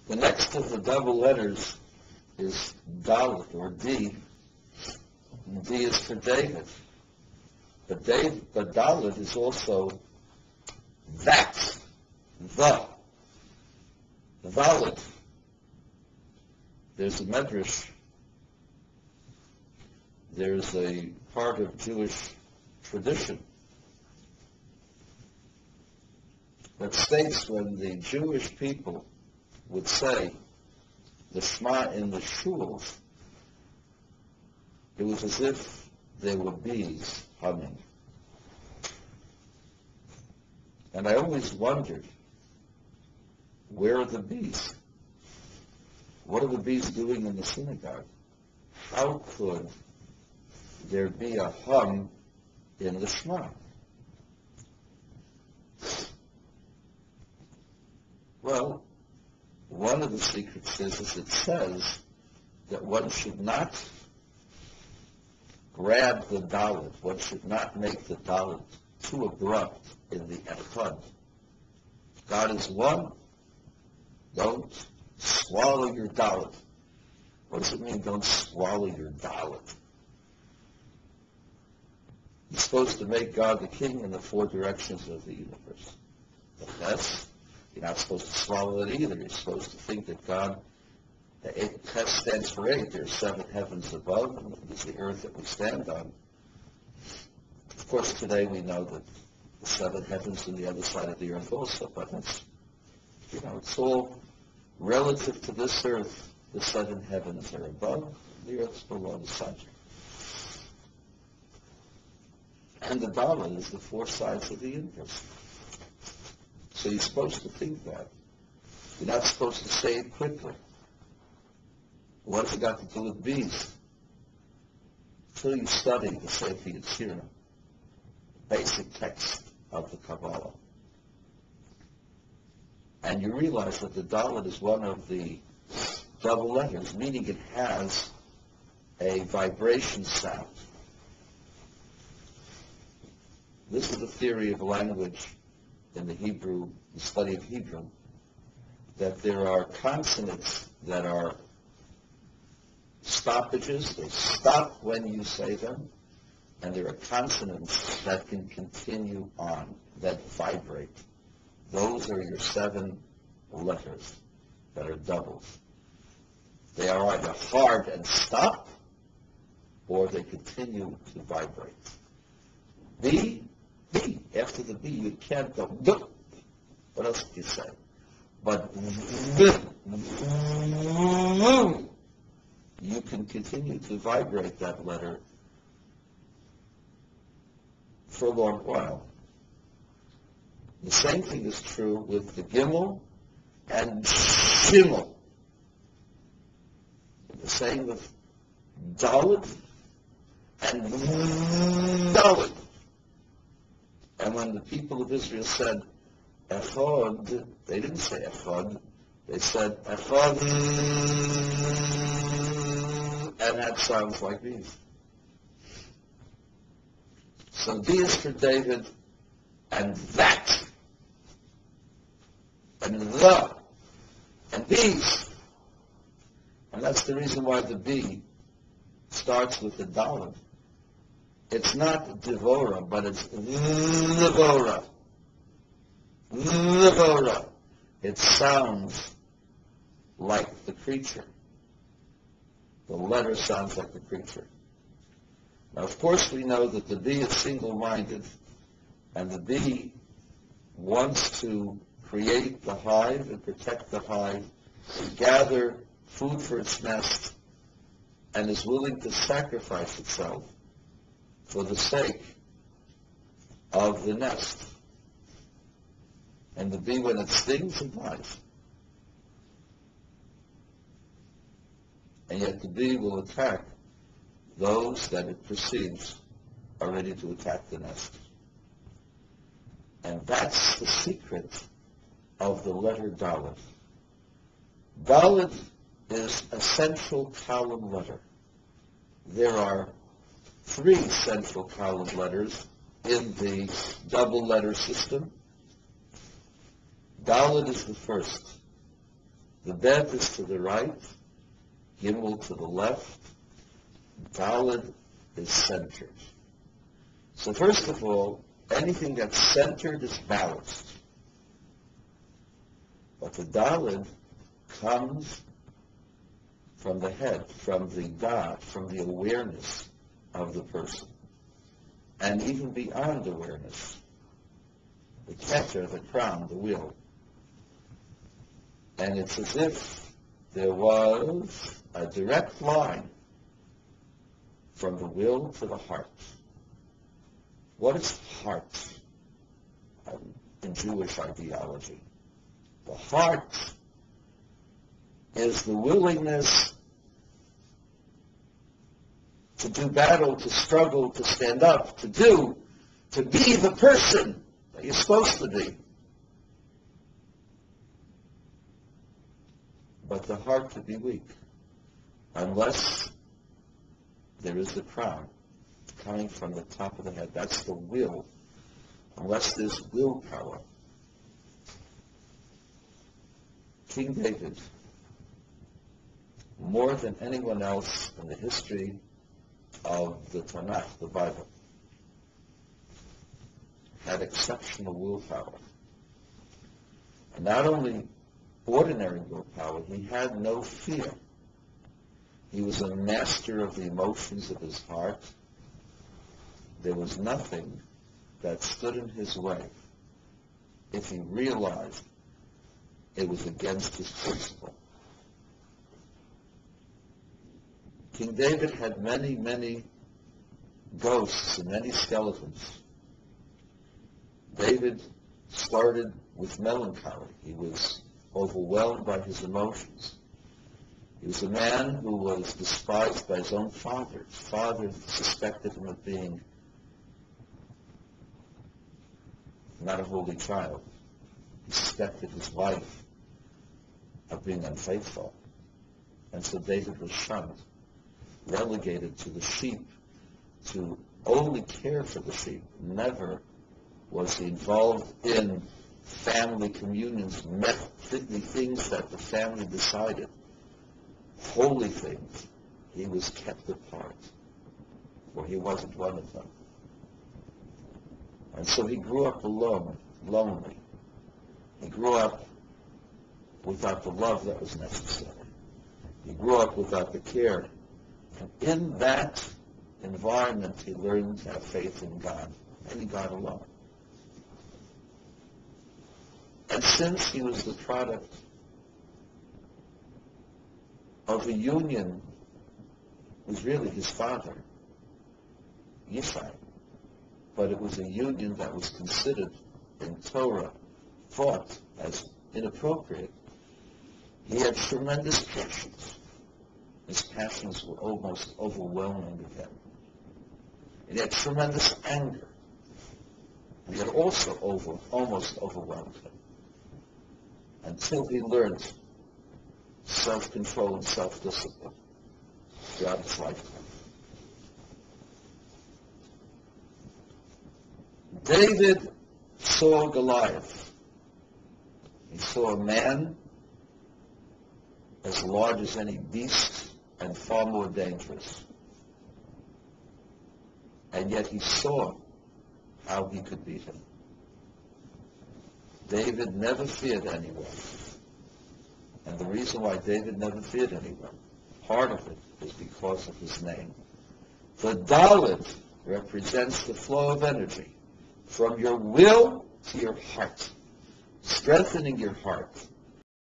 The next of the double letters is Dalet, or D. And D is for David. But Dalet is also that, the Dalet. There's a medrash, there's a part of Jewish tradition that states when the Jewish people would say the Shema in the shuls, it was as if there were bees humming. And I always wondered, where are the bees? What are the bees doing in the synagogue? How could there be a hum in the Shema? Well, one of the secrets is it says that one should not grab the Dalet, one should not make the Dalet too abrupt in the Echad. God is one. Don't swallow your Dalet. What does it mean, don't swallow your Dalet? You're supposed to make God the king in the four directions of the universe. But that's, you're not supposed to swallow it either. You're supposed to think that God, Ches stands for eight. There's seven heavens above, and it's the earth that we stand on. Of course, today we know that the seven heavens on the other side of the earth also, but it's, it's all relative to this earth. The seven heavens are above, the earth is below the sun. And the Dalet is the four sides of the universe. So you're supposed to think that. You're not supposed to say it quickly. What's it got to do with bees? Until you study the Sefer Yetzirah, basic text of the Kabbalah, and you realize that the Dalet is one of the double letters, meaning it has a vibration sound. This is the theory of language in the Hebrew, the study of Hebrew, that there are consonants that are stoppages, they stop when you say them, and there are consonants that can continue on, that vibrate. Those are your seven letters that are doubles. They are either hard and stop, or they continue to vibrate. B, after the B, you can't go, B. What else can you say? But B, you can continue to vibrate that letter for a long while. The same thing is true with the Gimel and Shimel. The same with Dalet and Dalet. And when the people of Israel said Echad, they didn't say Echad, they said Echad, and that sounds like these. So D is for David, and that, and the, and these. And that's the reason why the B starts with the Dalet. It's not Devora, but it's Devora. Devora. It sounds like the creature. The letter sounds like the creature. Now, of course, we know that the bee is single-minded, and the bee wants to create the hive and protect the hive, gather food for its nest, and is willing to sacrifice itself for the sake of the nest. And the bee, when it stings, it dies. And yet the bee will attack those that it perceives are ready to attack the nest. And that's the secret of the letter Dalet. Dalet is a central column letter. There are 3 central column letters in the double letter system. Dalet is the first. The Bev is to the right, Gimel to the left, Daled is centered. So first of all, anything that's centered is balanced. But the Daled comes from the head, from the God, from the awareness of the person. And even beyond awareness, the Keter, the crown, the will. And it's as if there was a direct line from the will to the heart. What is heart in Jewish ideology? The heart is the willingness to do battle, to struggle, to stand up, to be the person that you're supposed to be. But the heart could be weak unless there is the crown coming from the top of the head. That's the will. Unless there's willpower. King David, more than anyone else in the history of the Tanakh, the Bible, had exceptional willpower. And not only ordinary willpower, he had no fear. He was a master of the emotions of his heart. There was nothing that stood in his way if he realized it was against his principle. King David had many, many ghosts and many skeletons. David started with melancholy. He was overwhelmed by his emotions. He was a man who was despised by his own father. His father suspected him of being not a holy child. He suspected his wife of being unfaithful. And so David was shunned, relegated to the sheep, to only care for the sheep. Never was he involved in family communions, the things that the family decided, holy things. He was kept apart, for he wasn't one of them. And so he grew up alone, lonely. He grew up without the love that was necessary. He grew up without the care. And in that environment, he learned to have faith in God, and in God alone. And since he was the product of a union with really his father, Yishai, but it was a union that was considered in Torah, thought as inappropriate, he had tremendous passions. His passions were almost overwhelming with him. He had tremendous anger. He had also almost overwhelmed him, until he learned self-control and self-discipline throughout his lifetime. David saw Goliath. He saw a man as large as any beast and far more dangerous. And yet he saw how he could beat him. David never feared anyone. And the reason why David never feared anyone, part of it is because of his name. The Dalet represents the flow of energy from your will to your heart, strengthening your heart,